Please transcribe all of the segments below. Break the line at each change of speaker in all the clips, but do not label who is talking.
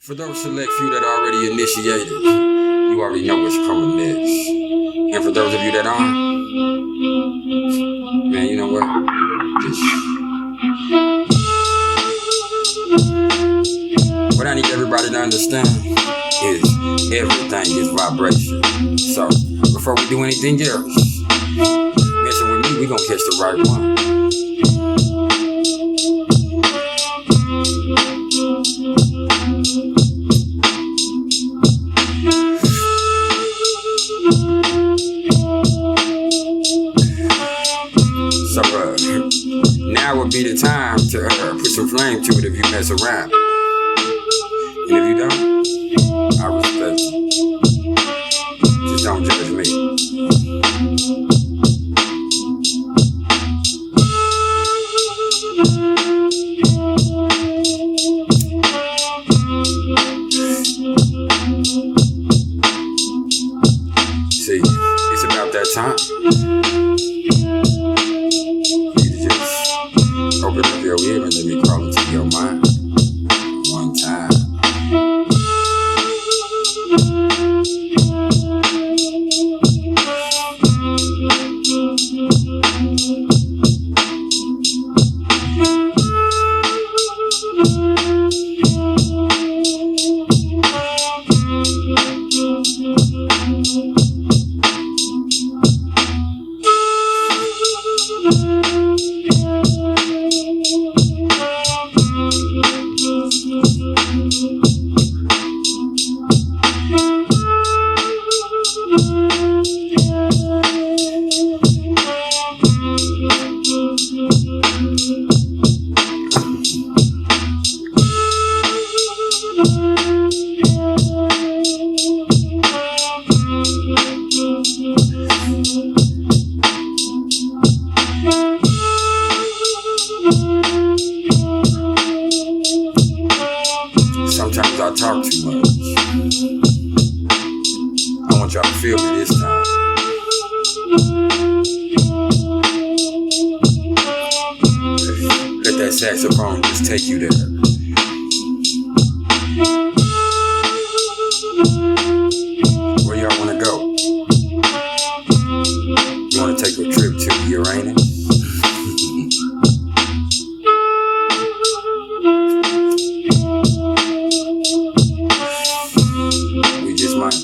For those select few that are already initiated, you already know what's coming next. And for those of you that aren't, man, you know what? What I need everybody to understand is everything is vibration. So, before we do anything else, messing with me, we gonna catch the right one. So, now would be the time to put some flame to it if you mess around. And if you don't, I respect you. Just don't judge me. See, it's about that time. You just open up your ear and let me crawl into your mind. One time. Sometimes I talk too much. I want y'all to feel me this time. Let that saxophone just take you there. Where y'all wanna go? You wanna take a trip to Uranus? We just might.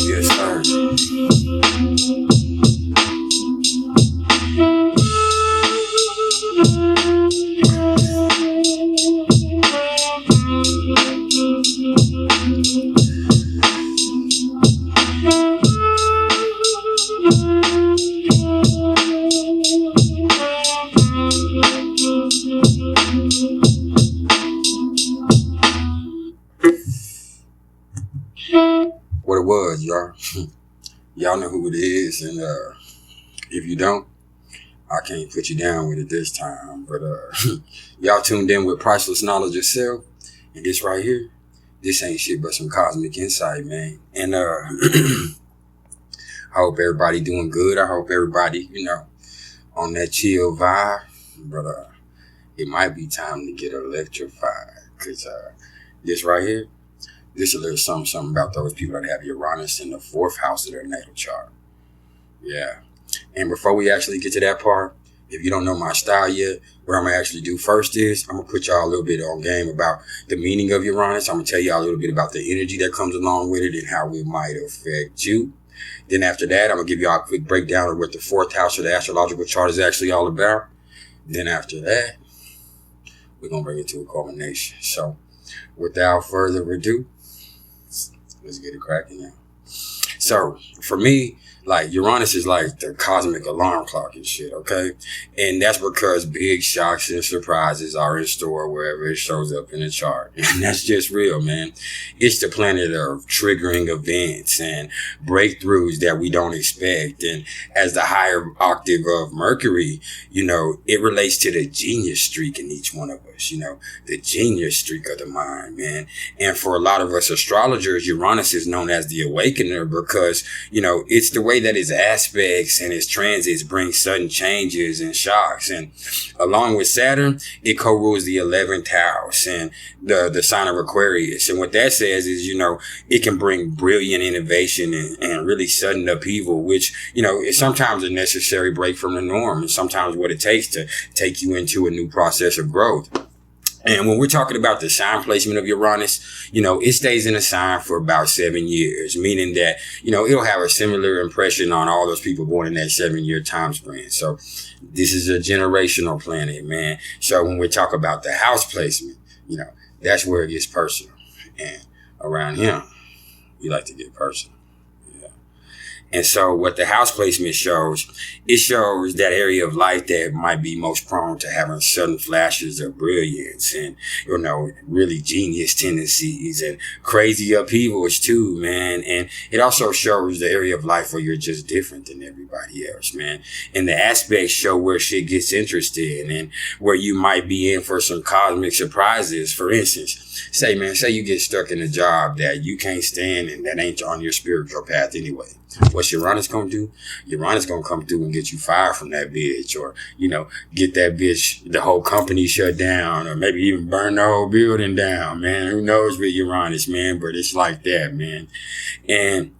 Yes, sir. What it was, y'all. Y'all know who it is, and if you don't, I can't put you down with it this time. But y'all tuned in with Priceless Knowledge yourself, and this right here, this ain't shit but some cosmic insight, man. And I hope everybody doing good. I hope everybody, on that chill vibe. But it might be time to get electrified, because this right here, this is a little something about those people that have Uranus in the 4th house of their natal chart. Yeah. And before we actually get to that part, if you don't know my style yet, what I'm going to actually do first is I'm going to put y'all a little bit on game about the meaning of Uranus. I'm going to tell y'all a little bit about the energy that comes along with it and how it might affect you. Then after that, I'm going to give y'all a quick breakdown of what the 4th house of the astrological chart is actually all about. Then after that, we're going to bring it to a culmination. So without further ado, let's get it cracking now. So for me, Like Uranus is like the cosmic alarm clock and shit, okay? And that's because big shocks and surprises are in store wherever it shows up in the chart. And that's just real, man. It's the planet of triggering events and breakthroughs that we don't expect. And as the higher octave of Mercury, it relates to the genius streak in each one of us, the genius streak of the mind, man. And for a lot of us astrologers, Uranus is known as the awakener because, it's the way that its aspects and its transits bring sudden changes and shocks. And along with Saturn, it co-rules the 11th house and the sign of Aquarius. And what that says is, it can bring brilliant innovation and really sudden upheaval, which, is sometimes a necessary break from the norm and sometimes what it takes to take you into a new process of growth. And when we're talking about the sign placement of Uranus, it stays in a sign for about 7 years, meaning that, it'll have a similar impression on all those people born in that 7-year time span. So this is a generational planet, man. So when we talk about the house placement, that's where it gets personal. And around him, we like to get personal. And so what the house placement shows, it shows that area of life that might be most prone to having sudden flashes of brilliance and, really genius tendencies and crazy upheavals too, man. And it also shows the area of life where you're just different than everybody else, man. And the aspects show where shit gets interesting and where you might be in for some cosmic surprises. For instance, say you get stuck in a job that you can't stand and that ain't on your spiritual path anyway. What's Uranus gonna do? Uranus gonna come through and get you fired from that bitch, or get that bitch, the whole company shut down, or maybe even burn the whole building down, man. Who knows with Uranus, man? But it's like that, man. And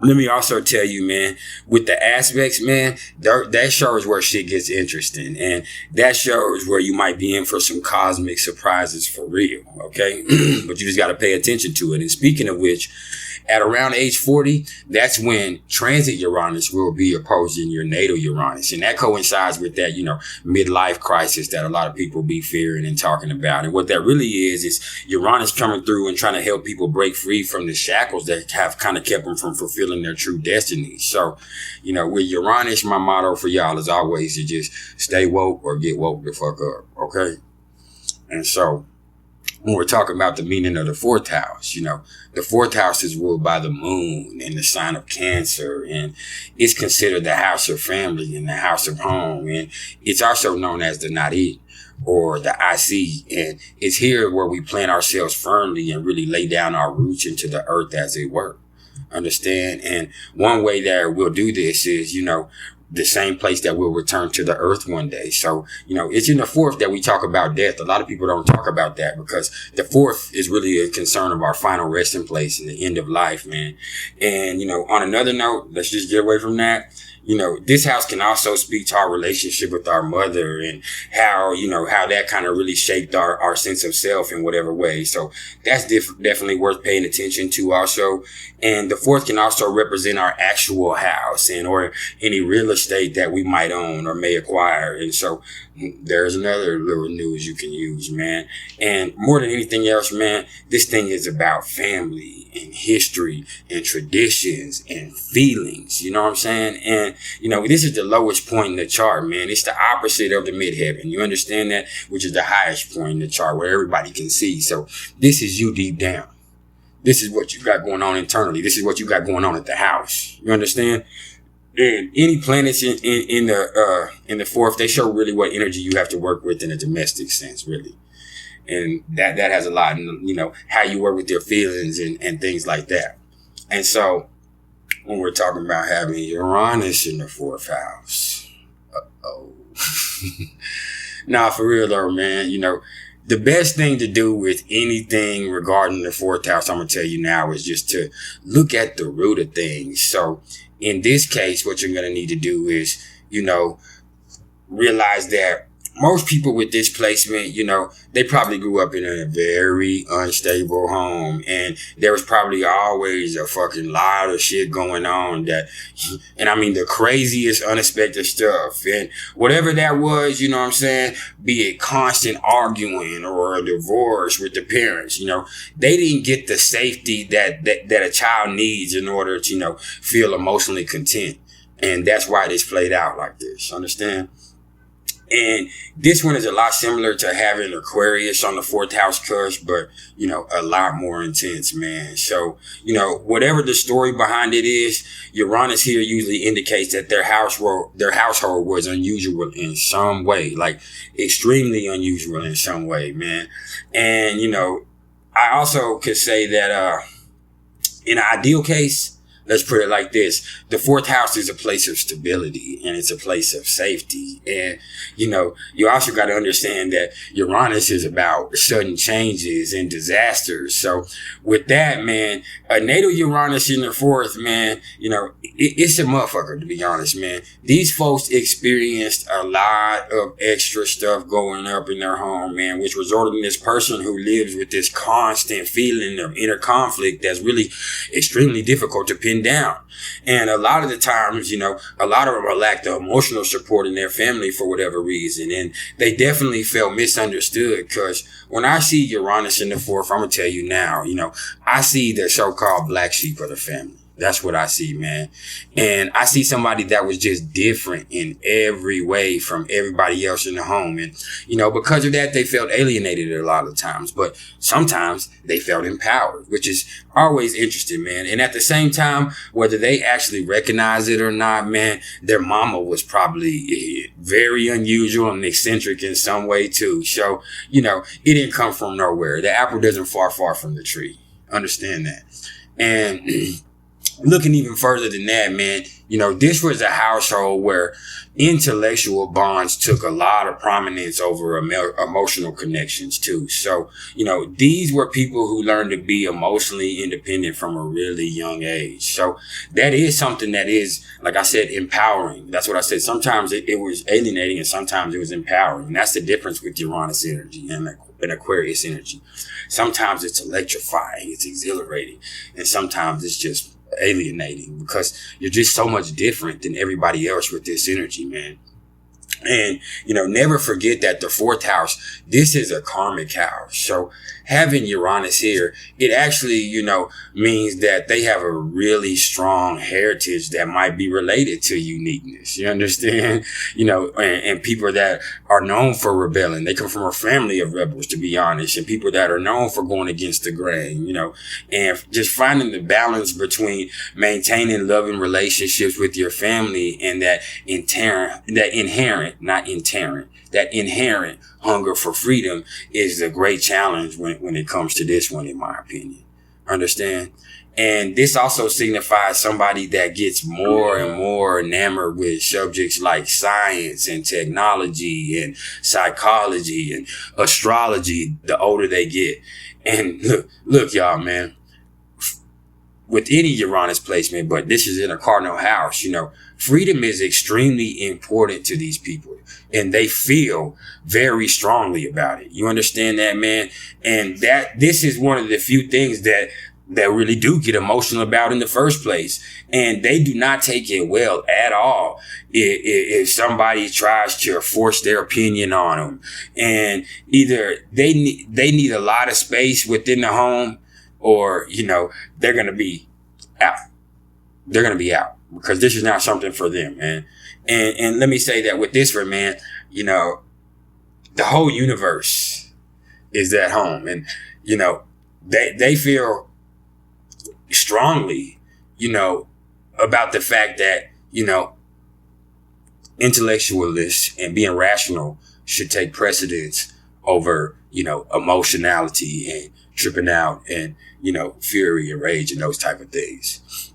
let me also tell you, man, with the aspects, man, that shows where shit gets interesting. And that shows where you might be in for some cosmic surprises for real, okay? But you just got to pay attention to it. And speaking of which, at around age 40, that's when transit Uranus will be opposing your natal Uranus. And that coincides with that, midlife crisis that a lot of people be fearing and talking about. And what that really is Uranus coming through and trying to help people break free from the shackles that have kind of kept them from fulfilling their true destiny. So, with Uranus, my motto for y'all is always to just stay woke or get woke the fuck up, okay? And so, when we're talking about the meaning of the fourth house, the fourth house is ruled by the moon and the sign of Cancer, and it's considered the house of family and the house of home. And it's also known as the Natal or the IC. And it's here where we plant ourselves firmly and really lay down our roots into the earth, as it were. Understand? And one way that we'll do this is, the same place that we'll return to the earth one day. So, it's in the fourth that we talk about death. A lot of people don't talk about that because the fourth is really a concern of our final resting place and the end of life, man. And, on another note, let's just get away from that. This house can also speak to our relationship with our mother and how that kind of really shaped our sense of self in whatever way. So that's definitely worth paying attention to also. And the fourth can also represent our actual house or any real estate that we might own or may acquire. And so there's another little news you can use, man. And more than anything else, man, this thing is about family and history and traditions and feelings. You know what I'm saying? And, this is the lowest point in the chart, man. It's the opposite of the midheaven. You understand that? Which is the highest point in the chart where everybody can see. So this is you deep down. This is what you got going on internally. This is what you got going on at the house. You understand? And any planets in the fourth, they show really what energy you have to work with in a domestic sense, really. And that has a lot, how you work with your feelings and things like that. And so when we're talking about having Uranus in the fourth house, nah, for real though, man, the best thing to do with anything regarding the fourth house, I'm going to tell you now, is just to look at the root of things. So in this case, what you're going to need to do is, realize that most people with this placement, they probably grew up in a very unstable home, and there was probably always a fucking lot of shit going on and I mean the craziest unexpected stuff, and whatever that was, you know what I'm saying, be it constant arguing or a divorce with the parents, they didn't get the safety that a child needs in order to, feel emotionally content. And that's why this played out like this. Understand? And this one is a lot similar to having Aquarius on the 4th house cusp, but, a lot more intense, man. So, whatever the story behind it is, Uranus here usually indicates that their household was unusual in some way, like extremely unusual in some way, man. And, I also could say that, in an ideal case, let's put it like this. The 4th house is a place of stability, and it's a place of safety. And, you also got to understand that Uranus is about sudden changes and disasters. So with that, man, a natal Uranus in the 4th, man, it's a motherfucker, to be honest, man. These folks experienced a lot of extra stuff going up in their home, man, which resulted in this person who lives with this constant feeling of inner conflict that's really extremely difficult to pin down. And a lot of the times, a lot of them lack the emotional support in their family for whatever reason. And they definitely felt misunderstood, because when I see Uranus in the 4th, I'm going to tell you now, I see the so-called black sheep of the family. That's what I see, man. And I see somebody that was just different in every way from everybody else in the home. And, because of that, they felt alienated a lot of times. But sometimes they felt empowered, which is always interesting, man. And at the same time, whether they actually recognize it or not, man, their mama was probably very unusual and eccentric in some way, too. So, it didn't come from nowhere. The apple doesn't fall far from the tree. Understand that. And looking even further than that, man, this was a household where intellectual bonds took a lot of prominence over emotional connections too. So, these were people who learned to be emotionally independent from a really young age. So that is something that is, like I said, empowering. That's what I said. Sometimes it was alienating, and sometimes it was empowering. And that's the difference with Uranus energy and Aquarius energy. Sometimes it's electrifying, it's exhilarating, and sometimes it's just alienating, because you're just so much different than everybody else with this energy, man. And, never forget that the 4th house, this is a karmic house. So having Uranus here, it actually, means that they have a really strong heritage that might be related to uniqueness. You understand? And people that are known for rebelling. They come from a family of rebels, to be honest, and people that are known for going against the grain, and just finding the balance between maintaining loving relationships with your family and that inherent hunger for freedom is a great challenge when it comes to this one, in my opinion. Understand? And this also signifies somebody that gets more and more enamored with subjects like science and technology and psychology and astrology the older they get. And look, y'all, man, with any Uranus placement, but this is in a cardinal house, freedom is extremely important to these people, and they feel very strongly about it. You understand that, man? And this is one of the few things that really do get emotional about in the first place. And they do not take it well at all if somebody tries to force their opinion on them. And either they need a lot of space within the home, or, they're going to be out. They're going to be out, because this is not something for them, man. And let me say that with this one, man, the whole universe is at home. And, they feel strongly, about the fact that, intellectualists and being rational should take precedence over, emotionality and tripping out and, fury and rage and those type of things.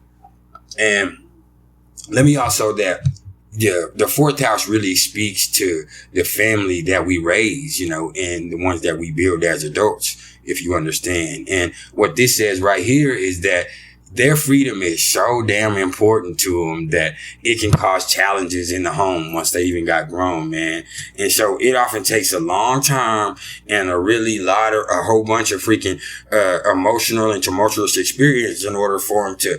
And let me also the 4th house really speaks to the family that we raise, and the ones that we build as adults, if you understand. And what this says right here is that their freedom is so damn important to them that it can cause challenges in the home once they even got grown, man. And so it often takes a long time and a whole bunch of freaking emotional and tumultuous experience in order for them to,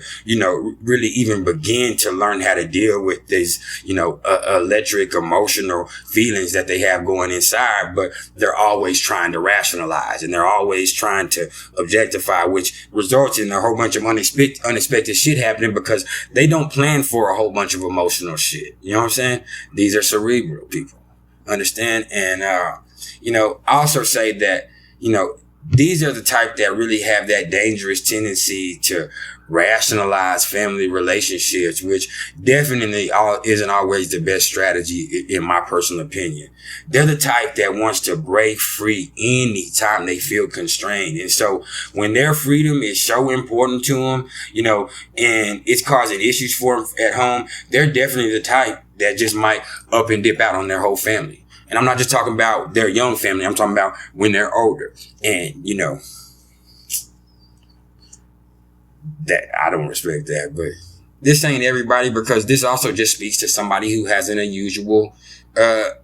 really even begin to learn how to deal with these, electric emotional feelings that they have going inside. But they're always trying to rationalize and they're always trying to objectify, which results in a whole bunch of unexpected shit happening because they don't plan for a whole bunch of emotional shit. You know what I'm saying? These are cerebral people. Understand? And, I also say that, these are the type that really have that dangerous tendency to rationalize family relationships, which definitely isn't always the best strategy in my personal opinion. They're the type that wants to break free anytime they feel constrained. And so when their freedom is so important to them, and it's causing issues for them at home, they're definitely the type that just might up and dip out on their whole family. And I'm not just talking about their young family. I'm talking about when they're older. And, that I don't respect that. But this ain't everybody, because this also just speaks to somebody who has an unusual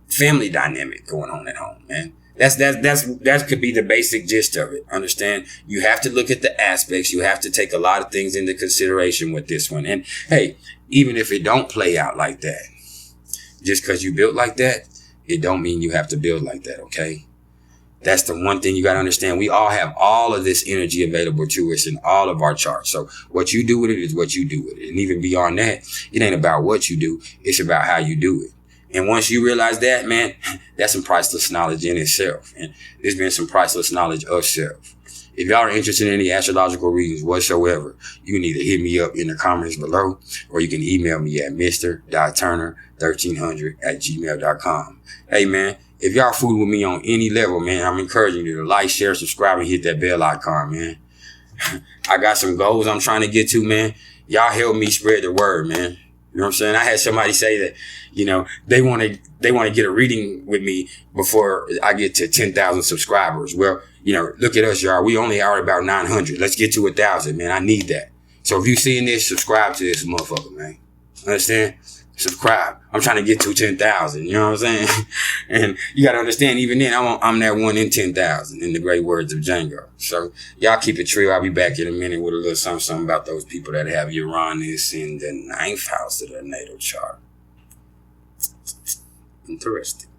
family dynamic going on at home, man. That could be the basic gist of it. Understand? You have to look at the aspects. You have to take a lot of things into consideration with this one. And hey, even if it don't play out like that, just because you built like that, it don't mean you have to build like that, okay? That's the one thing you got to understand. We all have all of this energy available to us in all of our charts. So what you do with it is what you do with it. And even beyond that, it ain't about what you do. It's about how you do it. And once you realize that, man, that's some priceless knowledge in itself. And there's been some priceless knowledge of self. If y'all are interested in any astrological readings whatsoever, you can either hit me up in the comments below, or you can email me at mr.turner1300@gmail.com. Hey, man, if y'all fool with me on any level, man, I'm encouraging you to like, share, subscribe, and hit that bell icon, man. I got some goals I'm trying to get to, man. Y'all help me spread the word, man. You know what I'm saying? I had somebody say that, they want to get a reading with me before I get to 10,000 subscribers. Well, look at us, y'all. We only are about 900. Let's get to 1,000, man. I need that. So if you seeing this, subscribe to this motherfucker, man. Understand? Subscribe. I'm trying to get to 10,000. You know what I'm saying? And you got to understand, even then, I'm that one in 10,000 in the great words of Django. So y'all keep it real. I'll be back in a minute with a little something about those people that have Uranus in the 9th house of their natal chart. Interesting.